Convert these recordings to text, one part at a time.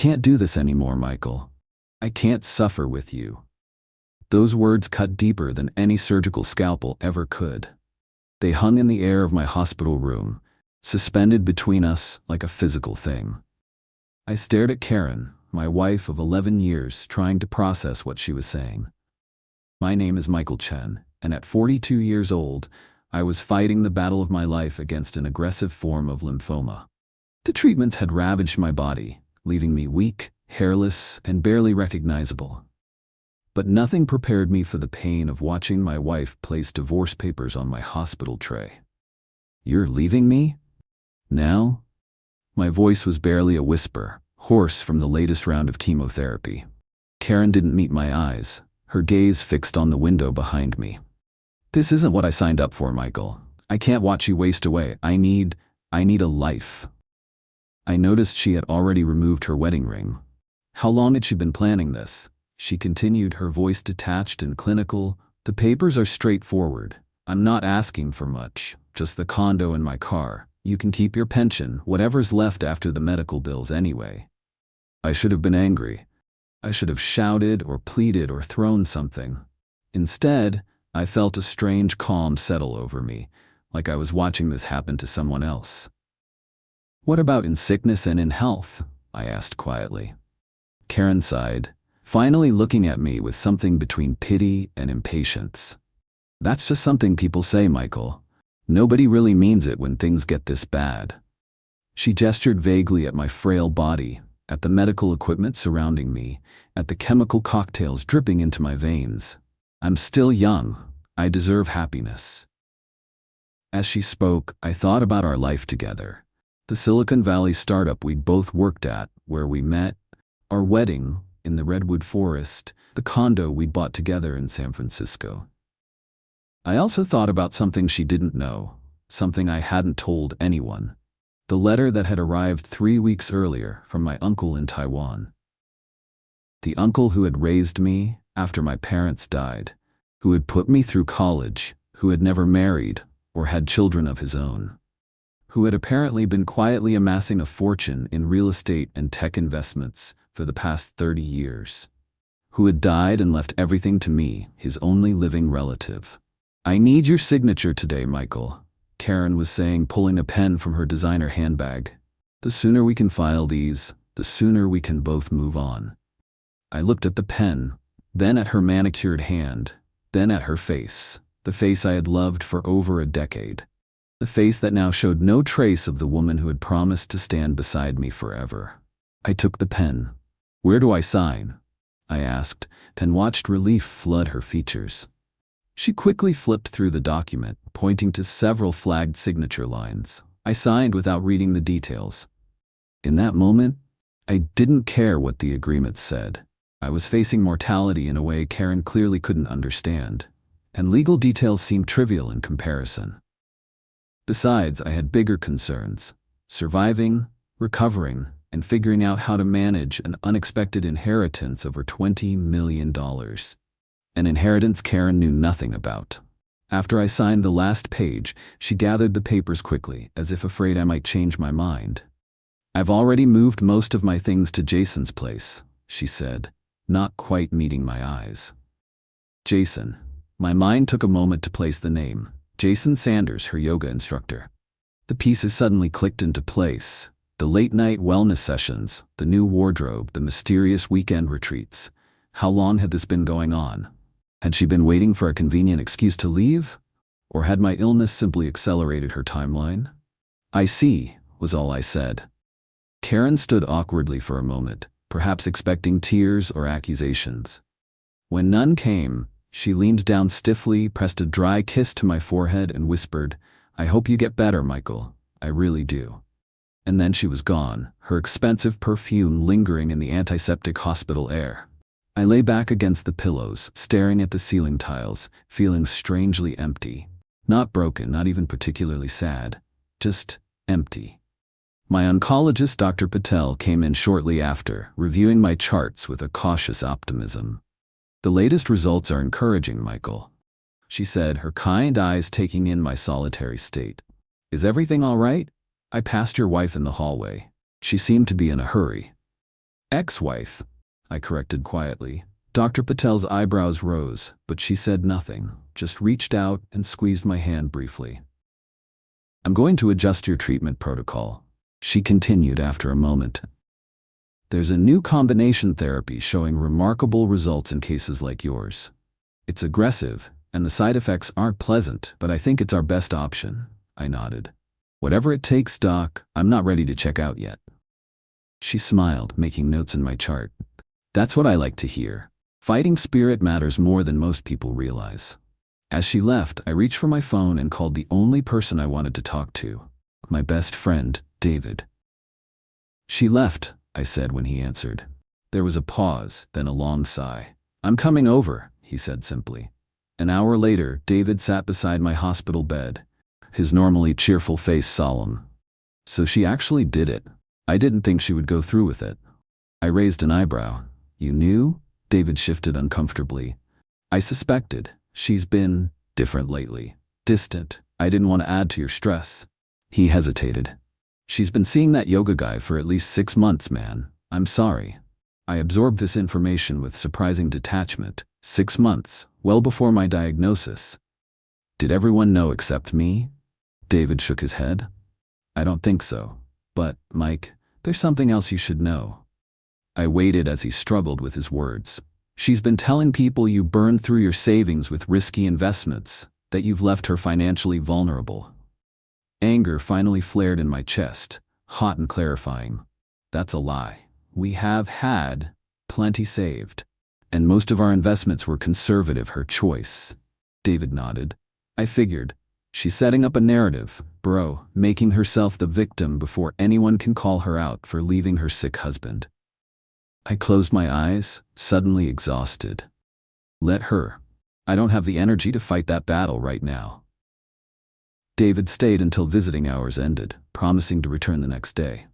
can't do this anymore, Michael. I can't suffer with you." Those words cut deeper than any surgical scalpel ever could. They hung in the air of my hospital room, suspended between us like a physical thing. I stared at Karen, my wife of 11 years, trying to process what she was saying. My name is Michael Chen, and at 42 years old, I was fighting the battle of my life against an aggressive form of lymphoma. The treatments had ravaged my body, leaving me weak, hairless, and barely recognizable. But nothing prepared me for the pain of watching my wife place divorce papers on my hospital tray. "You're leaving me? Now?" My voice was barely a whisper, hoarse from the latest round of chemotherapy. Karen didn't meet my eyes, her gaze fixed on the window behind me. "This isn't what I signed up for, Michael. I can't watch you waste away. I need a life." I noticed she had already removed her wedding ring. How long had she been planning this? She continued, her voice detached and clinical. "The papers are straightforward. I'm not asking for much, just the condo and my car. You can keep your pension, whatever's left after the medical bills anyway." I should have been angry. I should have shouted or pleaded or thrown something. Instead, I felt a strange calm settle over me, like I was watching this happen to someone else. "What about in sickness and in health?" I asked quietly. Karen sighed, finally looking at me with something between pity and impatience. "That's just something people say, Michael. Nobody really means it when things get this bad." She gestured vaguely at my frail body, at the medical equipment surrounding me, at the chemical cocktails dripping into my veins. "I'm still young. I deserve happiness." As she spoke, I thought about our life together. The Silicon Valley startup we'd both worked at, where we met, our wedding in the Redwood Forest, the condo we'd bought together in San Francisco. I also thought about something she didn't know, something I hadn't told anyone. The letter that had arrived 3 weeks earlier from my uncle in Taiwan. The uncle who had raised me after my parents died, who had put me through college, who had never married or had children of his own, who had apparently been quietly amassing a fortune in real estate and tech investments for the past 30 years, who had died and left everything to me, his only living relative. "I need your signature today, Michael," Karen was saying, pulling a pen from her designer handbag. "The sooner we can file these, the sooner we can both move on." I looked at the pen, then at her manicured hand, then at her face, the face I had loved for over a decade, the face that now showed no trace of the woman who had promised to stand beside me forever. I took the pen. "Where do I sign?" I asked, and watched relief flood her features. She quickly flipped through the document, pointing to several flagged signature lines. I signed without reading the details. In that moment, I didn't care what the agreement said. I was facing mortality in a way Karen clearly couldn't understand, and legal details seemed trivial in comparison. Besides, I had bigger concerns: surviving, recovering, and figuring out how to manage an unexpected inheritance over $20 million. An inheritance Karen knew nothing about. After I signed the last page, she gathered the papers quickly, as if afraid I might change my mind. "I've already moved most of my things to Jason's place," she said, not quite meeting my eyes. Jason. My mind took a moment to place the name. Jason Sanders, her yoga instructor. The pieces suddenly clicked into place. The late-night wellness sessions, the new wardrobe, the mysterious weekend retreats. How long had this been going on? Had she been waiting for a convenient excuse to leave? Or had my illness simply accelerated her timeline? "I see," was all I said. Karen stood awkwardly for a moment, perhaps expecting tears or accusations. When none came, she leaned down stiffly, pressed a dry kiss to my forehead, and whispered, "I hope you get better, Michael. I really do." And then she was gone, her expensive perfume lingering in the antiseptic hospital air. I lay back against the pillows, staring at the ceiling tiles, feeling strangely empty. Not broken, not even particularly sad, just empty. My oncologist, Dr. Patel, came in shortly after, reviewing my charts with a cautious optimism. "The latest results are encouraging, Michael," she said, her kind eyes taking in my solitary state. "Is everything all right? I passed your wife in the hallway. She seemed to be in a hurry." Ex-wife, I corrected quietly. Dr. Patel's eyebrows rose, but she said nothing, just reached out and squeezed my hand briefly. I'm going to adjust your treatment protocol, she continued after a moment. There's a new combination therapy showing remarkable results in cases like yours. It's aggressive, and the side effects aren't pleasant, but I think it's our best option. I nodded. Whatever it takes, Doc, I'm not ready to check out yet. She smiled, making notes in my chart. That's what I like to hear. Fighting spirit matters more than most people realize. As she left, I reached for my phone and called the only person I wanted to talk to, my best friend, David. She left, I said when he answered. There was a pause, then a long sigh. I'm coming over, he said simply. An hour later, David sat beside my hospital bed, his normally cheerful face solemn. So she actually did it. I didn't think she would go through with it. I raised an eyebrow. You knew? David shifted uncomfortably. I suspected. She's been different lately. Distant. I didn't want to add to your stress. He hesitated. She's been seeing that yoga guy for at least 6 months, man. I'm sorry. I absorbed this information with surprising detachment. 6 months, well before my diagnosis. Did everyone know except me? David shook his head. I don't think so. But, Mike, there's something else you should know. I waited as he struggled with his words. She's been telling people you burned through your savings with risky investments, that you've left her financially vulnerable. Anger finally flared in my chest, hot and clarifying. That's a lie. We have had plenty saved, and most of our investments were conservative, her choice. David nodded. I figured. She's setting up a narrative, bro, making herself the victim before anyone can call her out for leaving her sick husband. I closed my eyes, suddenly exhausted. Let her. I don't have the energy to fight that battle right now. David stayed until visiting hours ended, promising to return the next day.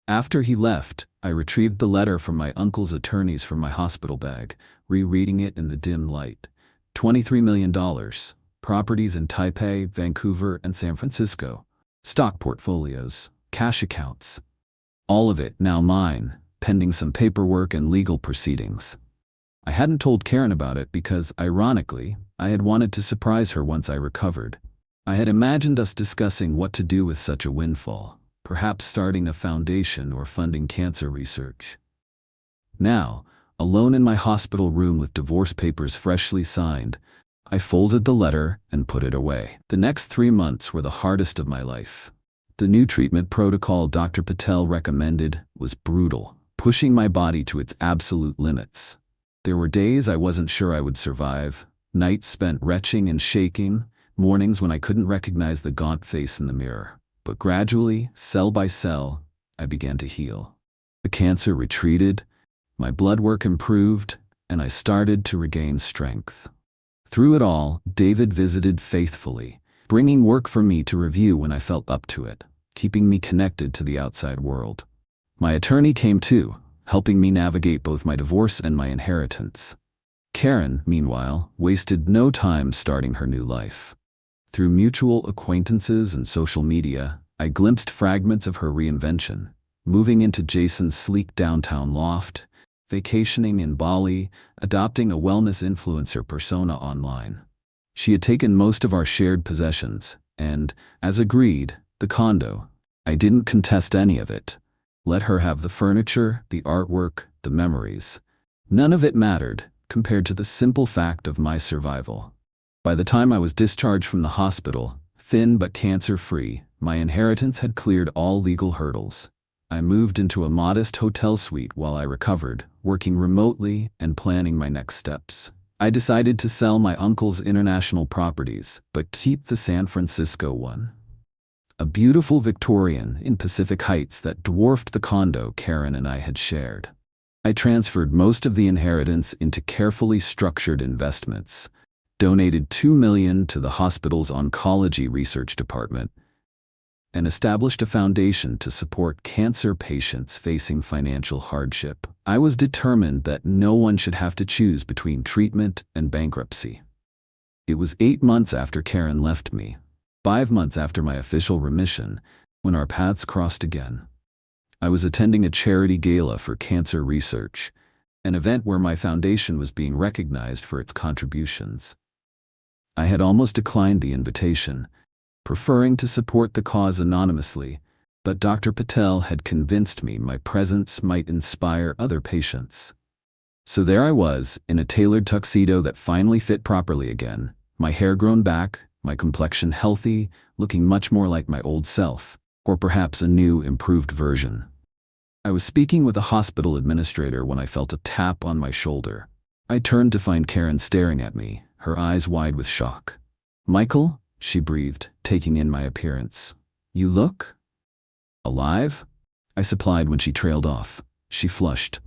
After he left, I retrieved the letter from my uncle's attorneys from my hospital bag, rereading it in the dim light. $23 million. Properties in Taipei, Vancouver, and San Francisco. Stock portfolios. Cash accounts. All of it now mine, pending some paperwork and legal proceedings. I hadn't told Karen about it because, ironically, I had wanted to surprise her once I recovered. I had imagined us discussing what to do with such a windfall, perhaps starting a foundation or funding cancer research. Now, alone in my hospital room with divorce papers freshly signed, I folded the letter and put it away. The next 3 months were the hardest of my life. The new treatment protocol Dr. Patel recommended was brutal, pushing my body to its absolute limits. There were days I wasn't sure I would survive, nights spent retching and shaking, mornings when I couldn't recognize the gaunt face in the mirror. But gradually, cell by cell, I began to heal. The cancer retreated, my blood work improved, and I started to regain strength. Through it all, David visited faithfully, bringing work for me to review when I felt up to it, keeping me connected to the outside world. My attorney came too, helping me navigate both my divorce and my inheritance. Karen, meanwhile, wasted no time starting her new life. Through mutual acquaintances and social media, I glimpsed fragments of her reinvention, moving into Jason's sleek downtown loft, vacationing in Bali, adopting a wellness influencer persona online. She had taken most of our shared possessions, and, as agreed, the condo. I didn't contest any of it. Let her have the furniture, the artwork, the memories. None of it mattered, compared to the simple fact of my survival. By the time I was discharged from the hospital, thin but cancer-free, my inheritance had cleared all legal hurdles. I moved into a modest hotel suite while I recovered, working remotely and planning my next steps. I decided to sell my uncle's international properties, but keep the San Francisco one. A beautiful Victorian in Pacific Heights that dwarfed the condo Karen and I had shared. I transferred most of the inheritance into carefully structured investments, donated $2 million to the hospital's oncology research department, and established a foundation to support cancer patients facing financial hardship. I was determined that no one should have to choose between treatment and bankruptcy. It was 8 months after Karen left me, 5 months after my official remission, when our paths crossed again. I was attending a charity gala for cancer research, an event where my foundation was being recognized for its contributions. I had almost declined the invitation, preferring to support the cause anonymously, but Dr. Patel had convinced me my presence might inspire other patients. So there I was, in a tailored tuxedo that finally fit properly again, my hair grown back, my complexion healthy, looking much more like my old self, or perhaps a new, improved version. I was speaking with a hospital administrator when I felt a tap on my shoulder. I turned to find Karen staring at me, her eyes wide with shock. "Michael," she breathed, taking in my appearance. "You look alive?" I supplied when she trailed off. She flushed.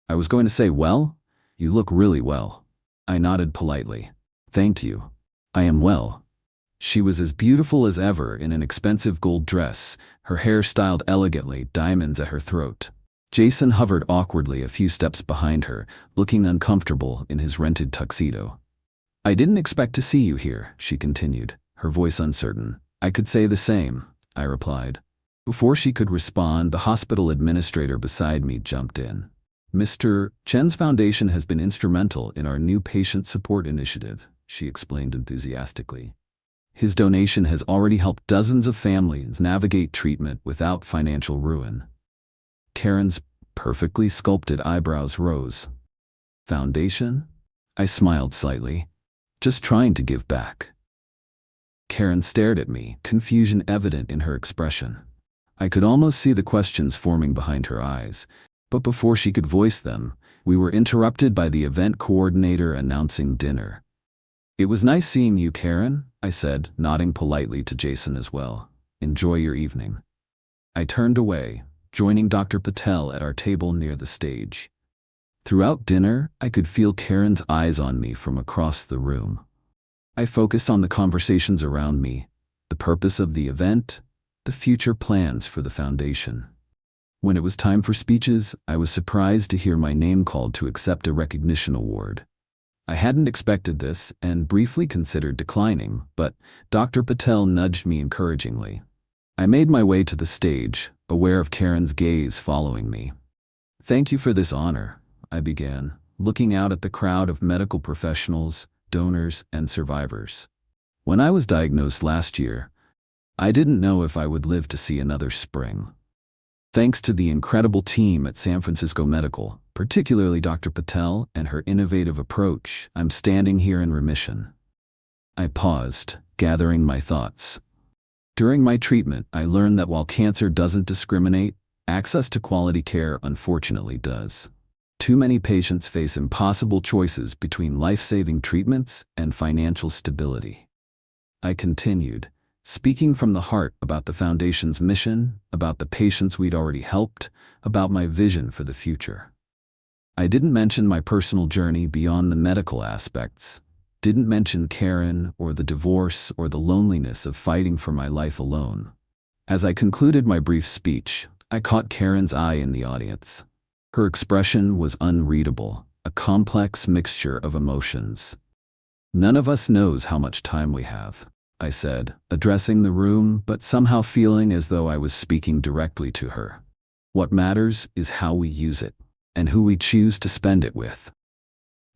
I was going to say, "Well, you look really well." I nodded politely. "Thank you. I am well." She was as beautiful as ever in an expensive gold dress, her hair styled elegantly, diamonds at her throat. Jason hovered awkwardly a few steps behind her, looking uncomfortable in his rented tuxedo. "I didn't expect to see you here," she continued, her voice uncertain. "I could say the same," I replied. Before she could respond, the hospital administrator beside me jumped in. "Mr. Chen's foundation has been instrumental in our new patient support initiative," she explained enthusiastically. "His donation has already helped dozens of families navigate treatment without financial ruin." Karen's perfectly sculpted eyebrows rose. "Foundation?" I smiled slightly. "Just trying to give back." Karen stared at me, confusion evident in her expression. I could almost see the questions forming behind her eyes, but before she could voice them, we were interrupted by the event coordinator announcing dinner. "It was nice seeing you, Karen," I said, nodding politely to Jason as well. "Enjoy your evening." I turned away, joining Dr. Patel at our table near the stage. Throughout dinner, I could feel Karen's eyes on me from across the room. I focused on the conversations around me, the purpose of the event, the future plans for the foundation. When it was time for speeches, I was surprised to hear my name called to accept a recognition award. I hadn't expected this and briefly considered declining, but Dr. Patel nudged me encouragingly. I made my way to the stage, aware of Karen's gaze following me. "Thank you for this honor," I began, looking out at the crowd of medical professionals, donors, and survivors. "When I was diagnosed last year, I didn't know if I would live to see another spring. Thanks to the incredible team at San Francisco Medical, particularly Dr. Patel and her innovative approach, I'm standing here in remission." I paused, gathering my thoughts. During my treatment, I learned that while cancer doesn't discriminate, access to quality care unfortunately does. Too many patients face impossible choices between life-saving treatments and financial stability. I continued, speaking from the heart about the foundation's mission, about the patients we'd already helped, about my vision for the future. I didn't mention my personal journey beyond the medical aspects, didn't mention Karen or the divorce or the loneliness of fighting for my life alone. As I concluded my brief speech, I caught Karen's eye in the audience. Her expression was unreadable, a complex mixture of emotions. "None of us knows how much time we have," I said, addressing the room but somehow feeling as though I was speaking directly to her. "What matters is how we use it, and who we choose to spend it with."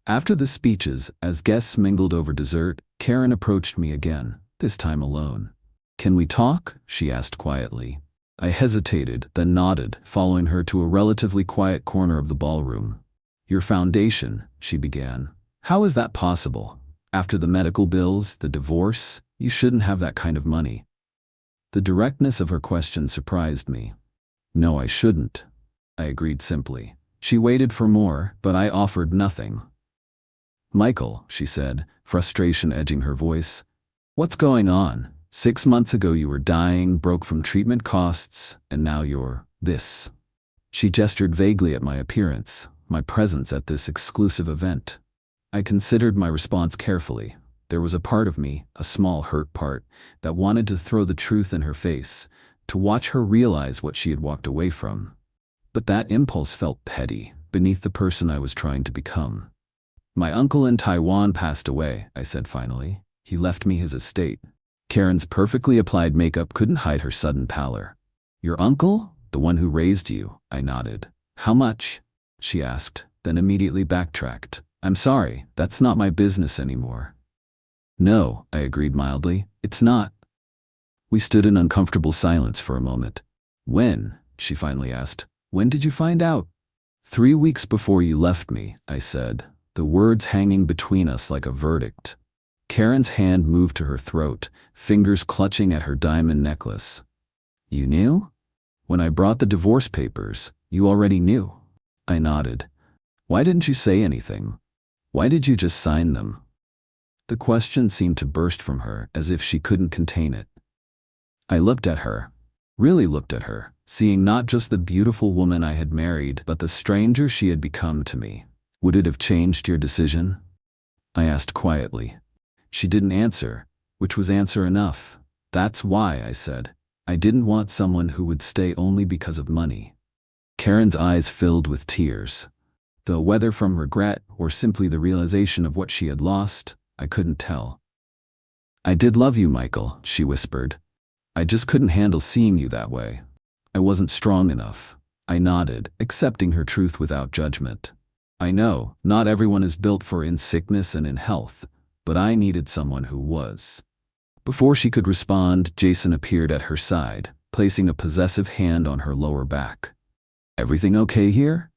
After the speeches, as guests mingled over dessert, Karen approached me again, this time alone. "Can we talk?" she asked quietly. I hesitated, then nodded, following her to a relatively quiet corner of the ballroom. "Your foundation," she began. "How is that possible? After the medical bills, the divorce, you shouldn't have that kind of money." The directness of her question surprised me. "No, I shouldn't," I agreed simply. She waited for more, but I offered nothing. "Michael," she said, frustration edging her voice. "What's going on? 6 months ago you were dying, broke from treatment costs, and now you're this." She gestured vaguely at my appearance, my presence at this exclusive event. I considered my response carefully. There was a part of me, a small hurt part, that wanted to throw the truth in her face, to watch her realize what she had walked away from. But that impulse felt petty, beneath the person I was trying to become. "My uncle in Taiwan passed away," I said finally. "He left me his estate." Karen's perfectly applied makeup couldn't hide her sudden pallor. "Your uncle?" The one who raised you, I nodded. How much? She asked, then immediately backtracked. I'm sorry, that's not my business anymore. No, I agreed mildly, it's not. We stood in uncomfortable silence for a moment. When? She finally asked. When did you find out? 3 weeks before you left me, I said, the words hanging between us like a verdict. Karen's hand moved to her throat, fingers clutching at her diamond necklace. You knew? When I brought the divorce papers, you already knew. I nodded. Why didn't you say anything? Why did you just sign them? The question seemed to burst from her as if she couldn't contain it. I looked at her, really looked at her, seeing not just the beautiful woman I had married, but the stranger she had become to me. Would it have changed your decision? I asked quietly. She didn't answer, which was answer enough. That's why, I said. I didn't want someone who would stay only because of money. Karen's eyes filled with tears. Though whether from regret or simply the realization of what she had lost, I couldn't tell. I did love you, Michael, she whispered. I just couldn't handle seeing you that way. I wasn't strong enough. I nodded, accepting her truth without judgment. I know, not everyone is built for in sickness and in health, but I needed someone who was. Before she could respond, Jason appeared at her side, placing a possessive hand on her lower back. Everything okay here?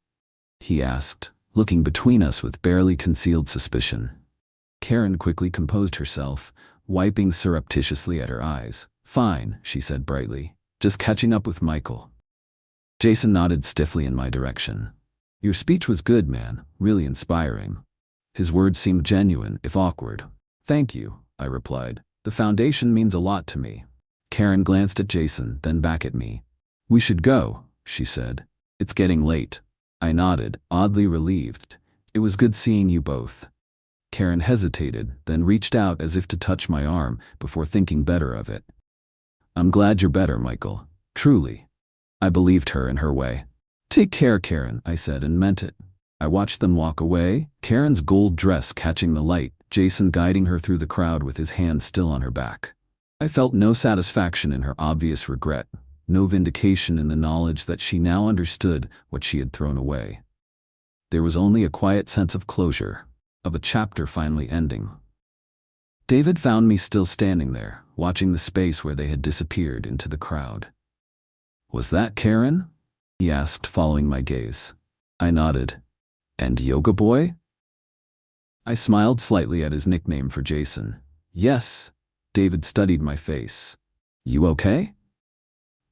He asked, looking between us with barely concealed suspicion. Karen quickly composed herself, wiping surreptitiously at her eyes. Fine, she said brightly. Just catching up with Michael. Jason nodded stiffly in my direction. Your speech was good, man, really inspiring. His words seemed genuine, if awkward. Thank you, I replied. The foundation means a lot to me. Karen glanced at Jason, then back at me. We should go, she said. It's getting late. I nodded, oddly relieved. It was good seeing you both. Karen hesitated, then reached out as if to touch my arm before thinking better of it. I'm glad you're better, Michael. Truly. I believed her in her way. Take care, Karen, I said and meant it. I watched them walk away, Karen's gold dress catching the light, Jason guiding her through the crowd with his hand still on her back. I felt no satisfaction in her obvious regret, no vindication in the knowledge that she now understood what she had thrown away. There was only a quiet sense of closure, of a chapter finally ending. David found me still standing there, watching the space where they had disappeared into the crowd. Was that Karen? He asked, following my gaze. I nodded. And Yoga Boy? I smiled slightly at his nickname for Jason. Yes. David studied my face. You okay?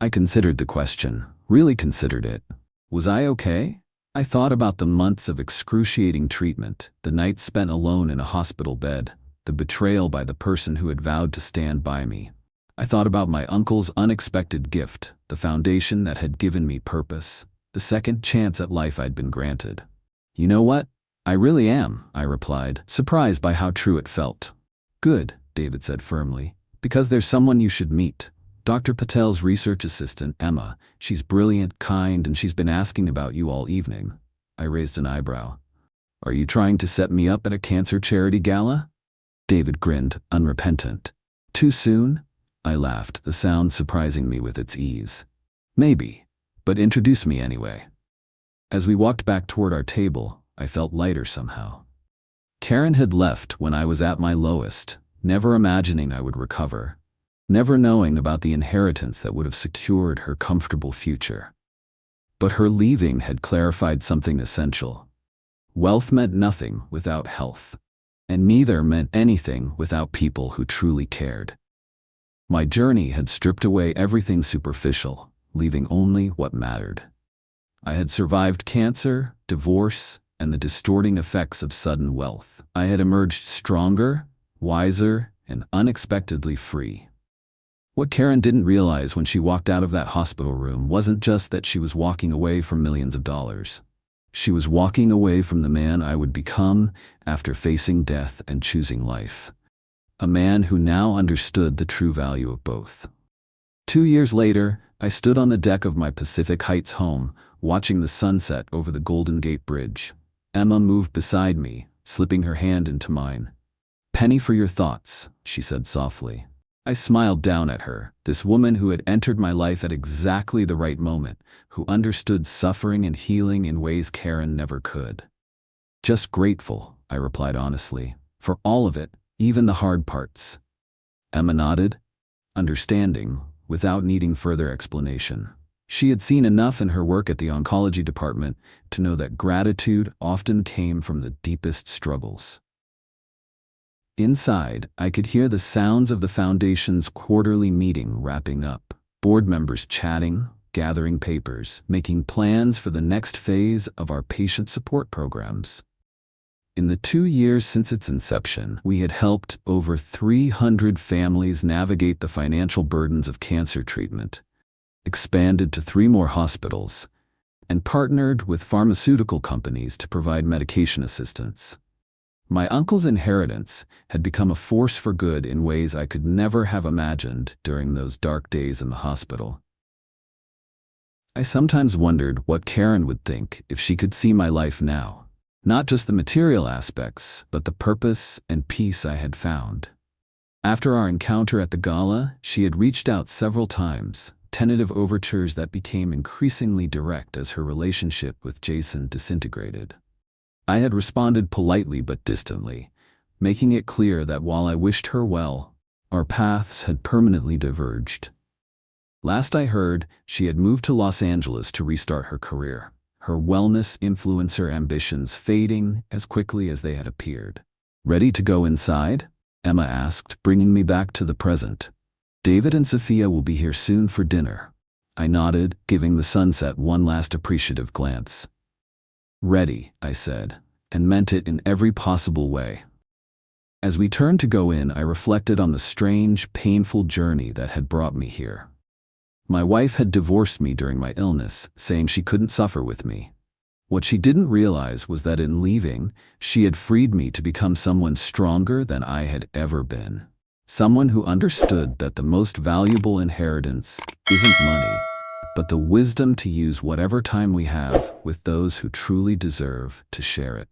I considered the question, really considered it. Was I okay? I thought about the months of excruciating treatment, the nights spent alone in a hospital bed, the betrayal by the person who had vowed to stand by me. I thought about my uncle's unexpected gift, the foundation that had given me purpose, the second chance at life I'd been granted. You know what? I really am, I replied, surprised by how true it felt. Good, David said firmly, because there's someone you should meet. Dr. Patel's research assistant, Emma. She's brilliant, kind, and she's been asking about you all evening. I raised an eyebrow. Are you trying to set me up at a cancer charity gala? David grinned, unrepentant. Too soon? I laughed, the sound surprising me with its ease. Maybe, but introduce me anyway. As we walked back toward our table, I felt lighter somehow. Karen had left when I was at my lowest, never imagining I would recover, never knowing about the inheritance that would have secured her comfortable future. But her leaving had clarified something essential. Wealth meant nothing without health, and neither meant anything without people who truly cared. My journey had stripped away everything superficial, leaving only what mattered. I had survived cancer, divorce, and the distorting effects of sudden wealth. I had emerged stronger, wiser, and unexpectedly free. What Karen didn't realize when she walked out of that hospital room wasn't just that she was walking away from millions of dollars. She was walking away from the man I would become after facing death and choosing life. A man who now understood the true value of both. 2 years later, I stood on the deck of my Pacific Heights home, watching the sunset over the Golden Gate Bridge. Emma moved beside me, slipping her hand into mine. Penny for your thoughts, she said softly. I smiled down at her, this woman who had entered my life at exactly the right moment, who understood suffering and healing in ways Karen never could. Just grateful, I replied honestly, for all of it, even the hard parts. Emma nodded, understanding, without needing further explanation. She had seen enough in her work at the oncology department to know that gratitude often came from the deepest struggles. Inside, I could hear the sounds of the foundation's quarterly meeting wrapping up, board members chatting, gathering papers, making plans for the next phase of our patient support programs. In the 2 years since its inception, we had helped over 300 families navigate the financial burdens of cancer treatment, expanded to 3 more hospitals, and partnered with pharmaceutical companies to provide medication assistance. My uncle's inheritance had become a force for good in ways I could never have imagined during those dark days in the hospital. I sometimes wondered what Karen would think if she could see my life now. Not just the material aspects, but the purpose and peace I had found. After our encounter at the gala, she had reached out several times, tentative overtures that became increasingly direct as her relationship with Jason disintegrated. I had responded politely but distantly, making it clear that while I wished her well, our paths had permanently diverged. Last I heard, she had moved to Los Angeles to restart her career, her wellness influencer ambitions fading as quickly as they had appeared. "Ready to go inside?" Emma asked, bringing me back to the present. "David and Sophia will be here soon for dinner." I nodded, giving the sunset one last appreciative glance. "Ready," I said, and meant it in every possible way. As we turned to go in, I reflected on the strange, painful journey that had brought me here. My wife had divorced me during my illness, saying she couldn't suffer with me. What she didn't realize was that in leaving, she had freed me to become someone stronger than I had ever been. Someone who understood that the most valuable inheritance isn't money, but the wisdom to use whatever time we have with those who truly deserve to share it.